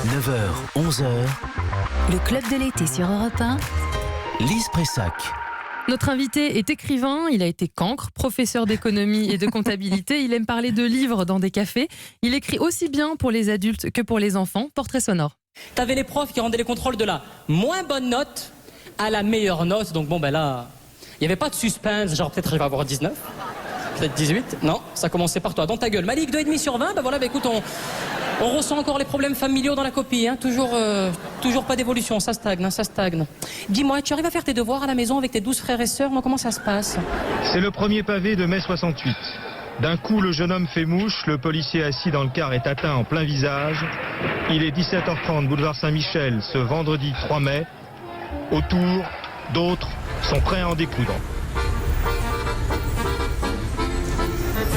9h, 11h, Le club de l'été sur Europe 1. Lise Pressac. Notre invité est écrivain, il a été cancre, professeur d'économie et de comptabilité. Il aime parler de livres dans des cafés. Il écrit aussi bien pour les adultes que pour les enfants. Portrait sonore. T'avais les profs qui rendaient les contrôles de la moins bonne note à la meilleure note. Donc bon, ben là, il n'y avait pas de suspense. Genre peut-être il va avoir 19, peut-être 18. Non, ça commençait par toi. Dans ta gueule. Malik, 2,5 sur 20. Ben voilà, ben écoute, on ressent encore les problèmes familiaux dans la copie. Hein. Toujours pas d'évolution. Ça stagne, ça stagne. Dis-moi, tu arrives à faire tes devoirs à la maison avec tes 12 frères et sœurs? Moi, comment ça se passe? C'est le premier pavé de mai 68. D'un coup, le jeune homme fait mouche, le policier assis dans le car est atteint en plein visage. Il est 17h30, boulevard Saint-Michel, ce vendredi 3 mai. Autour, d'autres sont prêts à en découdre.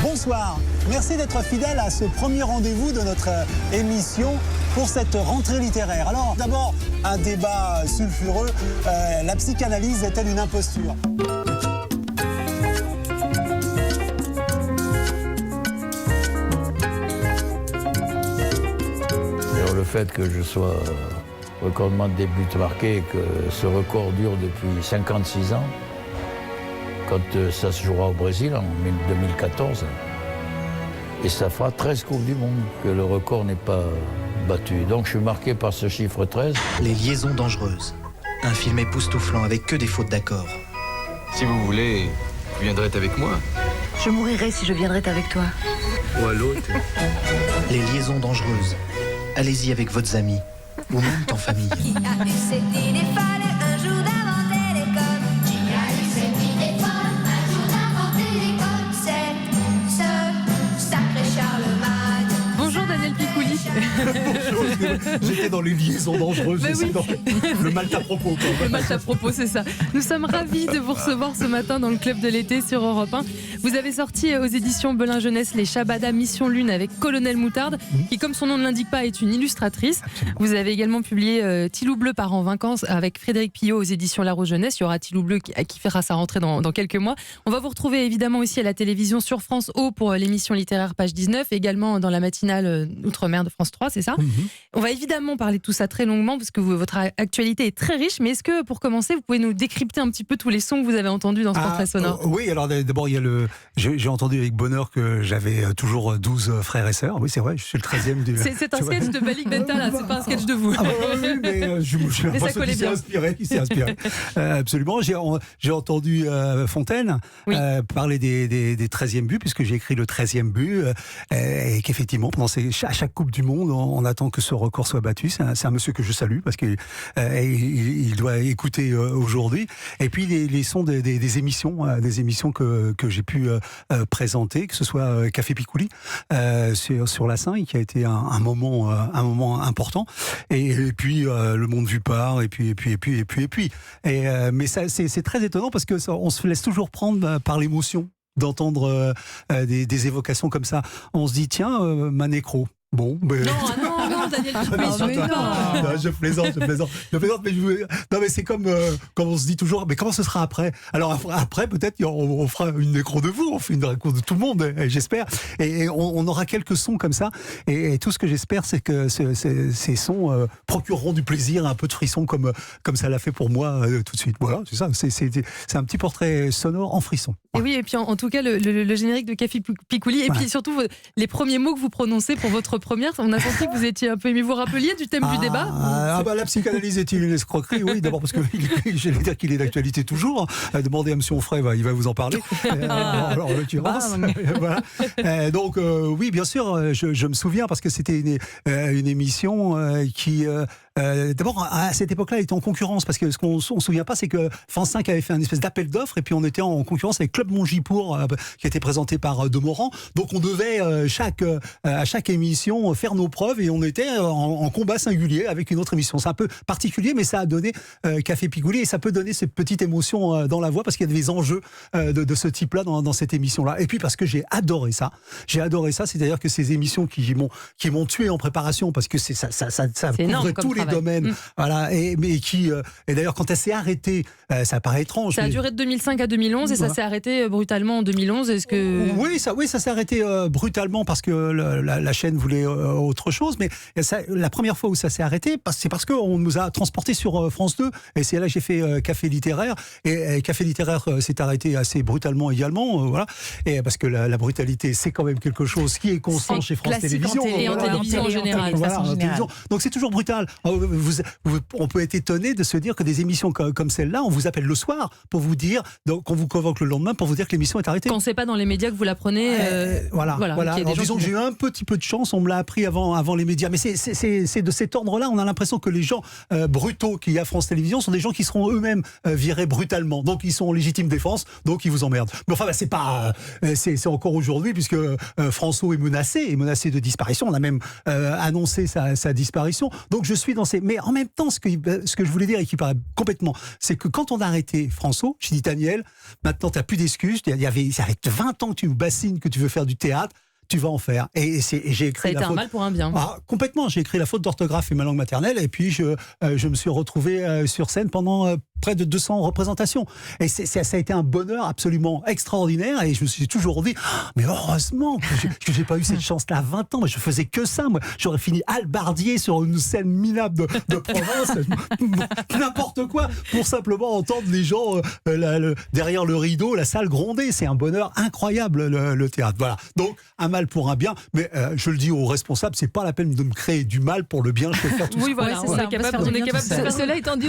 Bonsoir, merci d'être fidèle à ce premier rendez-vous de notre émission pour cette rentrée littéraire. Alors d'abord, un débat sulfureux, la psychanalyse est-elle une imposture ? Alors le fait que je sois recordman de buts marqués et que ce record dure depuis 56 ans, quand ça se jouera au Brésil en 2014, et ça fera 13 Coupes du Monde que le record n'est pas battu. Donc je suis marqué par ce chiffre 13. Les liaisons dangereuses. Un film époustouflant avec que des fautes d'accord. Si vous voulez, vous viendrez avec moi. Je mourirai si je viendrais avec toi. Ou à l'autre. Les liaisons dangereuses. Allez-y avec votre amis. Ou même en famille. Qui a eu cette idée folle un jour d'inventer l'école? Qui a eu cette idée folle un jour d'inventer l'école? C'est ce sacré Charlemagne. Bonjour Daniel Picouli. J'étais dans les liaisons dangereuses, Mais oui. dans le mal à propos. Le match à propos, c'est ça. Nous sommes ravis de vous recevoir ce matin dans le club de l'été sur Europe 1. Vous avez sorti aux éditions Belin Jeunesse les Shabada Mission Lune avec Colonel Moutarde, qui, comme son nom ne l'indique pas, est une illustratrice. Absolument. Vous avez également publié Tilou Bleu part en vacances avec Frédéric Pillot aux éditions La Rose Jeunesse. Il y aura Tilou Bleu qui fera sa rentrée dans quelques mois. On va vous retrouver évidemment aussi à la télévision sur France O pour l'émission littéraire page 19, également dans la matinale Outre-mer de France 3, c'est ça? On va évidemment parler de tout ça très longuement parce que votre actualité est très riche, mais est-ce que pour commencer, vous pouvez nous décrypter un petit peu tous les sons que vous avez entendus dans ce portrait sonore? Oui, alors d'abord, il y a j'ai entendu avec bonheur que j'avais toujours 12 frères et sœurs. Oui, c'est vrai, je suis le 13e du... C'est un sketch de Malik Bentala, c'est pas un sketch de vous. Ah, oui, mais je suis l'impression qu'il s'est inspiré. Absolument. J'ai entendu Fontaine parler des 13e buts, puisque j'ai écrit le 13e but, et qu'effectivement, à chaque Coupe du Monde, on attend que ce record soit battu. C'est un monsieur que je salue, parce qu'il doit écouter aujourd'hui. Et puis les sons des émissions que j'ai pu présenter, que ce soit Café Picouli sur la 5, qui a été un moment important, et puis Le Monde vu par, et puis. Mais ça, c'est très étonnant parce que on se laisse toujours prendre par l'émotion d'entendre des évocations comme ça. On se dit tiens, ma nécro. Bon, mais... Non, Daniel Picouli, je plaisante, mais c'est comme quand on se dit toujours, mais comment ce sera après? Alors après, peut-être on fera une nécro de vous, on fait une nécro de tout le monde, j'espère, et on aura quelques sons comme ça, et tout ce que j'espère, c'est que ces sons procureront du plaisir, un peu de frisson, comme ça l'a fait pour moi tout de suite. Voilà, c'est ça, c'est un petit portrait sonore en frisson. Et oui, et puis en tout cas, le générique de Café Picouli, et puis surtout les premiers mots que vous prononcez pour votre première, on a senti que vous étiez un peu ému. Vous rappeliez du thème du débat? La psychanalyse est-il une escroquerie? Oui, d'abord parce que j'allais dire qu'il est d'actualité toujours. Demandez à M. Onfray, il va vous en parler. En l'occurrence. Voilà. Donc, oui, bien sûr, je me souviens parce que c'était une émission qui... d'abord, à cette époque-là, elle était en concurrence, parce que ce qu'on ne se souvient pas, c'est que France 5 avait fait un espèce d'appel d'offres, et puis on était en concurrence avec Club Mongipour, qui était présenté par Demorand. Donc on devait, à chaque émission, faire nos preuves, et on était en combat singulier avec une autre émission. C'est un peu particulier, mais ça a donné Café Picouli, et ça peut donner cette petite émotion dans la voix, parce qu'il y a des enjeux de ce type-là dans cette émission-là. Et puis parce que j'ai adoré ça, c'est-à-dire que ces émissions qui m'ont tué en préparation, parce que ça couvrait tous les travail. domaines. Voilà, et d'ailleurs, quand elle s'est arrêtée, ça paraît étrange. Ça a duré de 2005 à 2011 et ça s'est arrêté brutalement en 2011. Est-ce que... Oui, ça s'est arrêté brutalement parce que la chaîne voulait autre chose. Mais la première fois où ça s'est arrêté, c'est parce qu'on nous a transportés sur France 2. Et c'est là que j'ai fait Café littéraire. Et Café littéraire s'est arrêté assez brutalement également. Voilà. Et parce que la brutalité, c'est quand même quelque chose qui est constant chez France Télévisions. Et en télévision en général. Voilà, en télévision. Donc c'est toujours brutal. On peut être étonné de se dire que des émissions comme celle-là, on vous appelle le soir pour vous dire, qu'on vous convoque le lendemain pour vous dire que l'émission est arrêtée. Quand c'est pas dans les médias que vous l'apprenez. Voilà. En disant que j'ai eu un petit peu de chance, on me l'a appris avant les médias. Mais c'est de cet ordre-là, on a l'impression que les gens brutaux qu'il y a à France Télévisions sont des gens qui seront eux-mêmes virés brutalement. Donc ils sont en légitime défense, donc ils vous emmerdent. Mais enfin, c'est pas, c'est encore aujourd'hui puisque François est menacé de disparition. On a même annoncé sa disparition. Donc je suis dans ces. Mais en même temps, ce que je voulais dire et qui paraît complètement, c'est que quand on a arrêté François, je dis Daniel, maintenant t'as plus d'excuses. Ça fait 20 ans que tu nous bassines, que tu veux faire du théâtre. Tu vas en faire. Et j'ai écrit. Ça a été un mal pour un bien. Complètement. J'ai écrit la faute d'orthographe et ma langue maternelle. Et puis je me suis retrouvé sur scène pendant près de 200 représentations. Et ça a été un bonheur absolument extraordinaire. Et je me suis toujours dit, mais heureusement que j'ai pas eu cette chance-là à 20 ans. Je faisais que ça. Moi, j'aurais fini halbardier sur une scène minable de province. N'importe quoi pour simplement entendre les gens derrière le rideau, la salle gronder. C'est un bonheur incroyable, le théâtre. Voilà. Donc, un mal pour un bien. Mais je le dis aux responsables, c'est pas la peine de me créer du mal pour le bien. Je peux faire tout oui, voilà, on est capable de faire. Cela étant dit,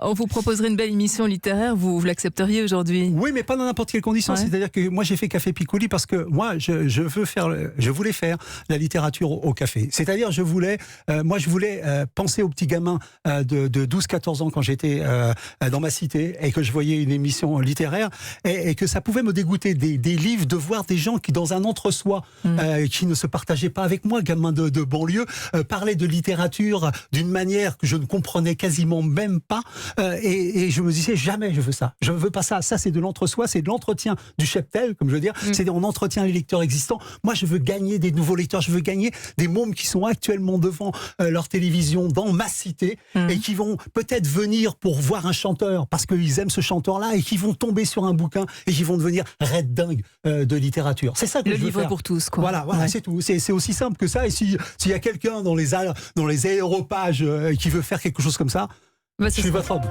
on vous proposerait une belle émission littéraire, vous l'accepteriez aujourd'hui? Oui, mais pas dans n'importe quelle condition. Ouais. C'est-à-dire que moi, j'ai fait Café Piccoli parce que moi, je voulais faire la littérature au café. C'est-à-dire, je voulais penser aux petits gamins de 12-14 ans quand j'étais dans ma cité et que je voyais une émission littéraire et que ça pouvait me dégoûter des livres, de voir des gens qui, dans un entre-soi, qui ne se partageaient pas avec moi, gamins de banlieue, parlaient de littérature d'une manière que je ne comprenais quasiment même pas. Et je me disais, jamais je veux ça. Je ne veux pas ça. Ça, c'est de l'entre-soi, c'est de l'entretien du cheptel, comme je veux dire. C'est on entretient les lecteurs existants. Moi, je veux gagner des nouveaux lecteurs. Je veux gagner des mômes qui sont actuellement devant leur télévision dans ma cité et qui vont peut-être venir pour voir un chanteur parce qu'ils aiment ce chanteur-là et qui vont tomber sur un bouquin et qui vont devenir red dingue de littérature. C'est ça que je veux faire. Le livre pour tous, quoi. Voilà, ouais. C'est tout. C'est aussi simple que ça. Et s'il y a quelqu'un dans les aéropages qui veut faire quelque chose comme ça, je suis votre homme.